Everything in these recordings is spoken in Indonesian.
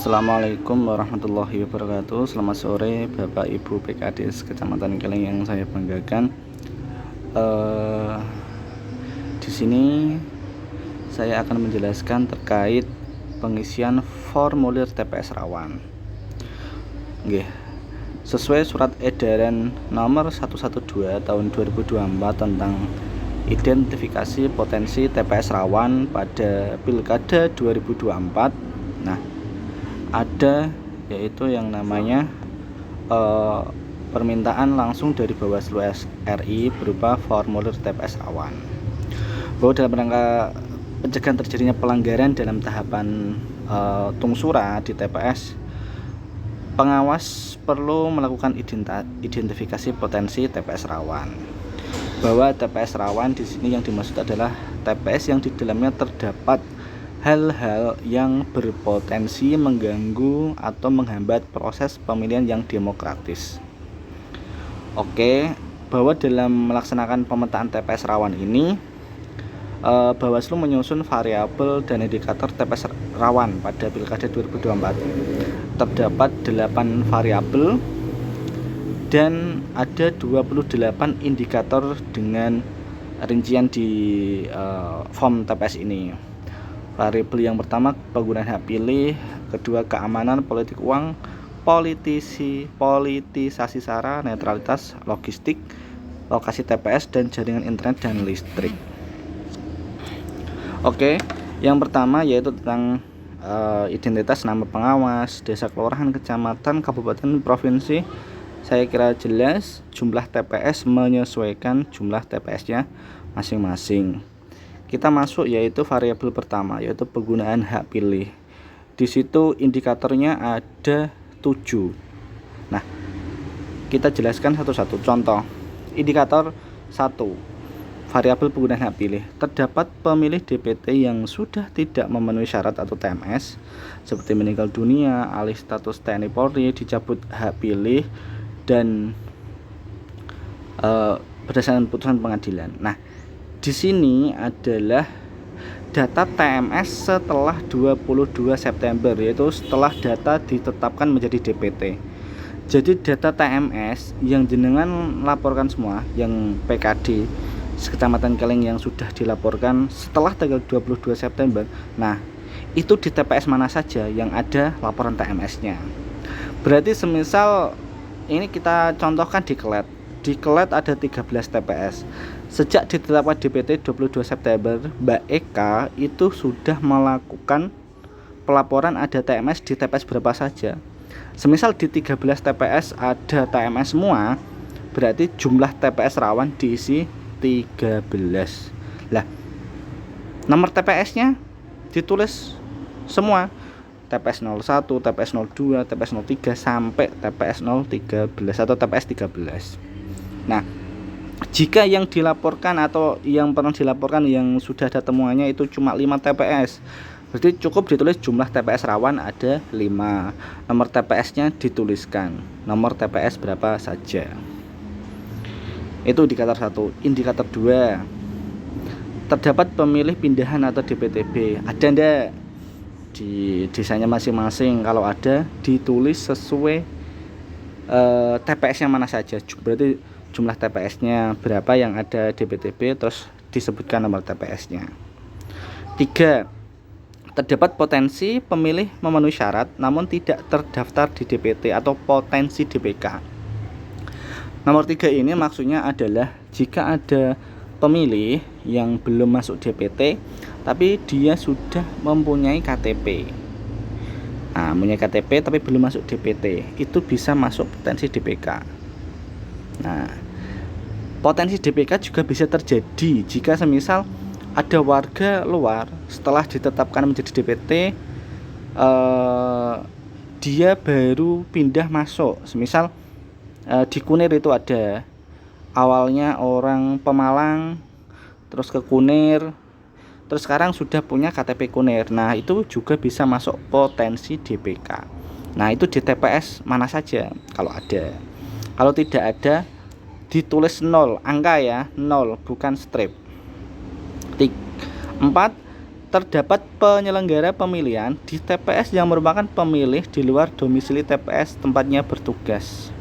Assalamualaikum warahmatullahi wabarakatuh. Selamat sore Bapak Ibu PKDS Kecamatan Keleng yang saya banggakan. Di sini saya akan menjelaskan terkait pengisian formulir TPS Rawan. Nggih. Sesuai surat edaran nomor 112 tahun 2024 tentang identifikasi potensi TPS rawan pada Pilkada 2024. Nah, ada yaitu yang namanya permintaan langsung dari Bawaslu RI berupa formulir TPS rawan, bahwa dalam rangka pencegahan terjadinya pelanggaran dalam tahapan tungsura di TPS, pengawas perlu melakukan identifikasi potensi TPS rawan. Bahwa TPS rawan di sini yang dimaksud adalah TPS yang di dalamnya terdapat hal-hal yang berpotensi mengganggu atau menghambat proses pemilihan yang demokratis. Oke, bahwa dalam melaksanakan pemetaan TPS rawan ini, Bawaslu menyusun variabel dan indikator TPS rawan pada Pilkada 2024. Terdapat 8 variabel dan ada 28 indikator dengan rincian di form TPS ini. Variabel yang pertama penggunaan hak pilih, kedua keamanan, politik uang, politisasi sara, netralitas, logistik, lokasi TPS dan jaringan internet dan listrik. Oke, yang pertama yaitu tentang identitas nama pengawas, desa, kelurahan, kecamatan, kabupaten, provinsi. Saya kira jelas. Jumlah TPS menyesuaikan jumlah TPS-nya masing-masing. Kita masuk yaitu variabel pertama yaitu penggunaan hak pilih. Di situ indikatornya ada 7. Nah, kita jelaskan satu-satu. Contoh, indikator 1, variabel penggunaan hak pilih. Terdapat pemilih DPT yang sudah tidak memenuhi syarat atau TMS, seperti meninggal dunia, alih status TNI Polri, dicabut hak pilih, dan berdasarkan putusan pengadilan. Nah, di sini adalah data TMS setelah 22 September, yaitu setelah data ditetapkan menjadi DPT. Jadi data TMS yang jenengan laporkan semua, yang PKD Kecamatan Keleng yang sudah dilaporkan setelah tanggal 22 September. Nah, itu di TPS mana saja yang ada laporan TMS-nya. Berarti semisal ini kita contohkan di Kelet. Di Kelet ada 13 TPS. Sejak ditetapkan DPT 22 September, Mbak Eka itu sudah melakukan pelaporan ada TMS di TPS berapa saja. Semisal di 13 TPS ada TMS semua, berarti jumlah TPS rawan diisi 13. Lah, nomor TPS-nya ditulis semua. TPS 01, TPS 02, TPS 03 sampai TPS 013 atau TPS 13. Nah, jika yang dilaporkan atau yang pernah dilaporkan yang sudah ada temuannya itu cuma 5 TPS, berarti cukup ditulis jumlah TPS rawan ada 5. Nomor TPS-nya dituliskan, nomor TPS berapa saja. Itu indikator 1. Indikator 2, terdapat pemilih pindahan atau DPTB. Ada enggak di desanya masing-masing? Kalau ada, ditulis sesuai TPS-nya mana saja. Berarti jumlah TPS-nya berapa yang ada DPTB, terus disebutkan nomor TPS-nya. 3, terdapat potensi pemilih memenuhi syarat namun tidak terdaftar di DPT atau potensi DPK. Nomor 3 ini maksudnya adalah jika ada pemilih yang belum masuk DPT tapi dia sudah mempunyai KTP. Nah, mempunyai KTP tapi belum masuk DPT, itu bisa masuk potensi DPK. Nah, potensi DPK juga bisa terjadi jika semisal ada warga luar setelah ditetapkan menjadi DPT, dia baru pindah masuk. Semisal di Kunir itu ada awalnya orang Pemalang, terus ke Kunir, terus sekarang sudah punya KTP Kunir. Nah, itu juga bisa masuk potensi DPK. Nah, itu di TPS mana saja kalau ada. Kalau tidak ada, ditulis 0, angka ya, 0 bukan strip. 4, terdapat penyelenggara pemilihan di TPS yang merupakan pemilih di luar domisili TPS tempatnya bertugas.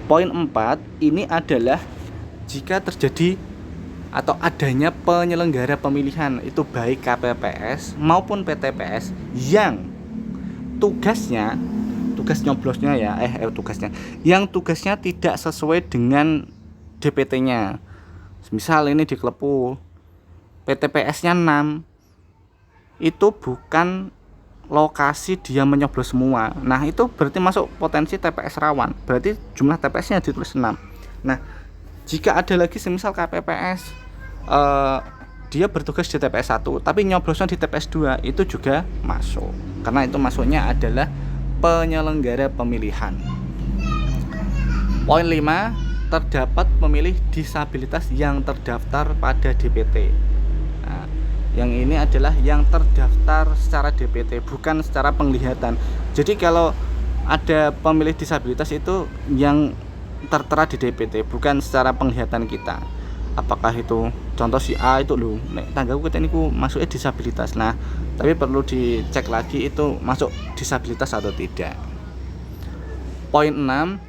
Poin 4 ini adalah jika terjadi atau adanya penyelenggara pemilihan itu baik KPPS maupun PTPS yang tugasnya tidak sesuai dengan DPT-nya. Misal ini di Klepu PTPS-nya 6, itu bukan lokasi dia menyoblos semua. Nah, itu berarti masuk potensi TPS rawan. Berarti jumlah TPS-nya ditulis 6. Nah, jika ada lagi semisal KPPS dia bertugas di TPS 1 tapi nyoblosnya di TPS 2, itu juga masuk. Karena itu masuknya adalah penyelenggara pemilihan. Poin 5, terdapat pemilih disabilitas yang terdaftar pada DPT. Nah, yang ini adalah yang terdaftar secara DPT, bukan secara penglihatan. Jadi kalau ada pemilih disabilitas itu yang tertera di DPT, bukan secara penglihatan kita. Apakah itu contoh si A itu loh, nek tanggaku kita niku masuknya disabilitas. Nah, tapi perlu dicek lagi itu masuk disabilitas atau tidak. Poin 6,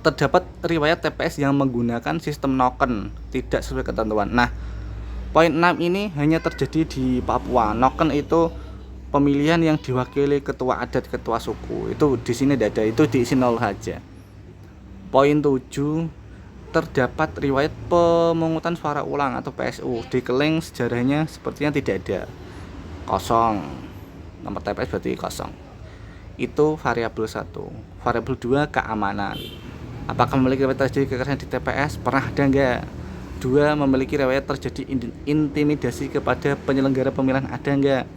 terdapat riwayat TPS yang menggunakan sistem noken tidak sesuai ketentuan. Nah, poin 6 ini hanya terjadi di Papua. Noken itu pemilihan yang diwakili ketua adat, ketua suku. Itu di sini tidak ada, itu diisi 0 saja. Poin 7, terdapat riwayat pemungutan suara ulang atau PSU. Di Keling sejarahnya sepertinya tidak ada. Kosong. Nomor TPS berarti kosong. Itu variabel 1. Variabel 2, keamanan. Apakah memiliki riwayat terjadi kekerasan di TPS? Pernah ada enggak? 2, memiliki riwayat terjadi intimidasi kepada penyelenggara pemilihan, ada enggak?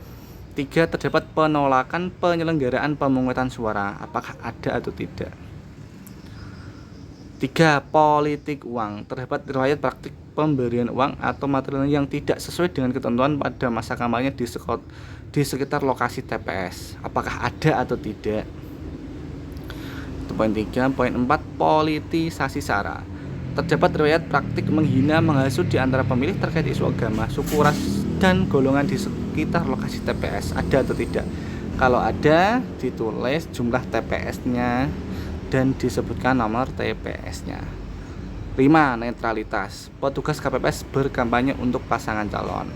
3, terdapat penolakan penyelenggaraan pemungutan suara, apakah ada atau tidak? 3, politik uang, terdapat riwayat praktik pemberian uang atau material yang tidak sesuai dengan ketentuan pada masa kampanye di sekitar lokasi TPS, apakah ada atau tidak? Itu poin 3. Poin 4, politisasi sara, terdapat riwayat praktik menghina, menghasut di antara pemilih terkait isu agama, suku, ras, dan golongan di sekitar lokasi TPS, ada atau tidak? Kalau ada, ditulis jumlah TPS-nya dan disebutkan nomor TPS-nya. 5, netralitas, petugas KPPS berkampanye untuk pasangan calon.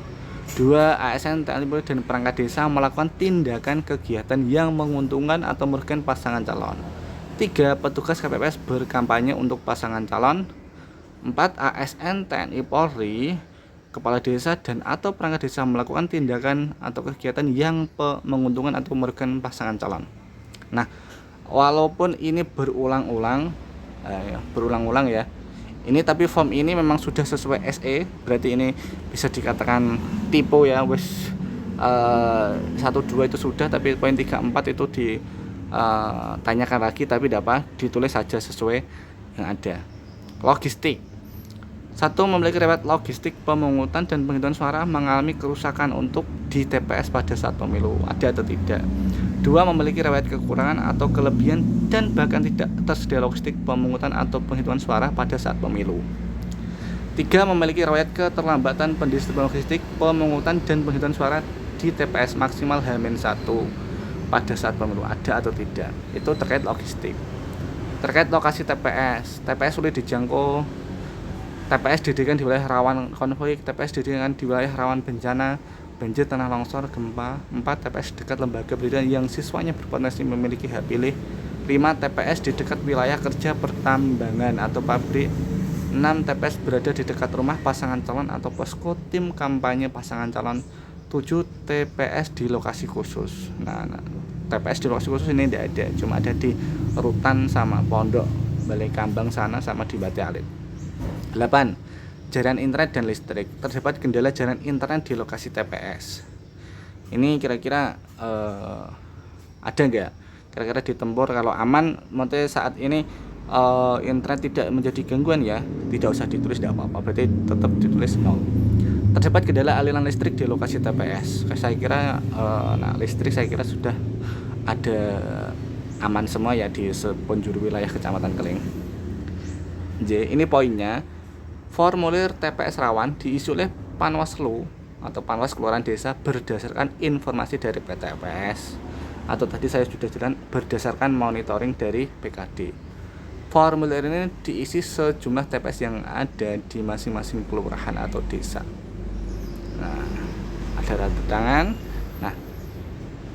2, ASN, TNI Polri, dan perangkat desa melakukan tindakan kegiatan yang menguntungkan atau merugikan pasangan calon. 3, petugas KPPS berkampanye untuk pasangan calon. 4, ASN, TNI Polri, kepala desa dan atau perangkat desa melakukan tindakan atau kegiatan yang menguntungkan atau merugikan pasangan calon. Nah, walaupun ini berulang-ulang ya, ini tapi form ini memang sudah sesuai SE, berarti ini bisa dikatakan tipe ya, wis 1, 2 itu sudah, tapi poin 3, 4 itu ditanyakan lagi, tapi dapat ditulis saja sesuai yang ada. Logistik. 1, memiliki riwayat logistik pemungutan dan penghitungan suara mengalami kerusakan untuk di TPS pada saat pemilu, ada atau tidak? 2, memiliki riwayat kekurangan atau kelebihan dan bahkan tidak tersedia logistik pemungutan atau penghitungan suara pada saat pemilu. 3, memiliki riwayat keterlambatan pendistribusian logistik pemungutan dan penghitungan suara di TPS maksimal H-1 pada saat pemilu, ada atau tidak? Itu terkait logistik. Terkait lokasi TPS sulit dijangkau, TPS didirikan di wilayah rawan konflik, TPS didirikan di wilayah rawan bencana, banjir, tanah longsor, gempa. 4, TPS dekat lembaga pendidikan yang siswanya berpotensi memiliki hak pilih. 5, TPS di dekat wilayah kerja pertambangan atau pabrik. 6, TPS berada di dekat rumah pasangan calon atau posko tim kampanye pasangan calon. 7, TPS di lokasi khusus. Nah, TPS di lokasi khusus ini tidak ada, cuma ada di Rutan sama Pondok Balai Kambang sana sama di Bati Alit. 8, jaringan internet dan listrik, terdapat kendala jaringan internet di lokasi TPS. Ini kira-kira ada enggak? Kira-kira ditempur kalau aman, maksudnya saat ini internet tidak menjadi gangguan ya, tidak usah ditulis, tidak apa-apa, berarti tetap ditulis 0. Terdapat kendala aliran listrik di lokasi TPS. Saya kira listrik saya kira sudah ada aman semua ya di sepenjuru wilayah Kecamatan Keling. J, ini poinnya. Formulir TPS rawan diisi oleh Panwaslu atau Panwas Kelurahan Desa berdasarkan informasi dari PTPS, atau tadi saya sudah jelaskan berdasarkan monitoring dari PKD. Formulir ini diisi sejumlah TPS yang ada di masing-masing kelurahan atau desa. Nah, ada tanda tangan. Nah,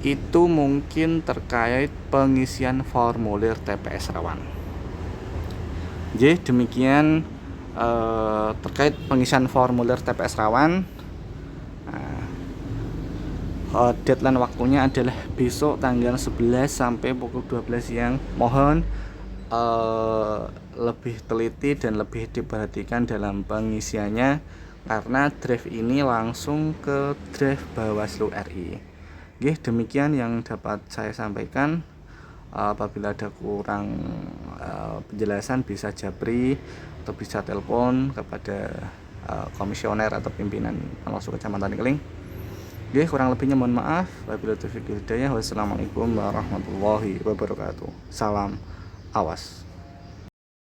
itu mungkin terkait pengisian formulir TPS rawan. Jadi demikian terkait pengisian formulir TPS rawan. Deadline waktunya adalah besok tanggal 11 sampai pukul 12 siang. Mohon lebih teliti dan lebih diperhatikan dalam pengisiannya, karena draft ini langsung ke draft Bawaslu RI. Oke, demikian yang dapat saya sampaikan. Apabila ada kurang penjelasan bisa japri atau bisa telepon kepada komisioner atau pimpinan Panwaslu Kecamatan Keling. Oke, kurang lebihnya mohon maaf. Wabillahi taufiq wal hidayah. Wassalamualaikum warahmatullahi wabarakatuh. Salam awas.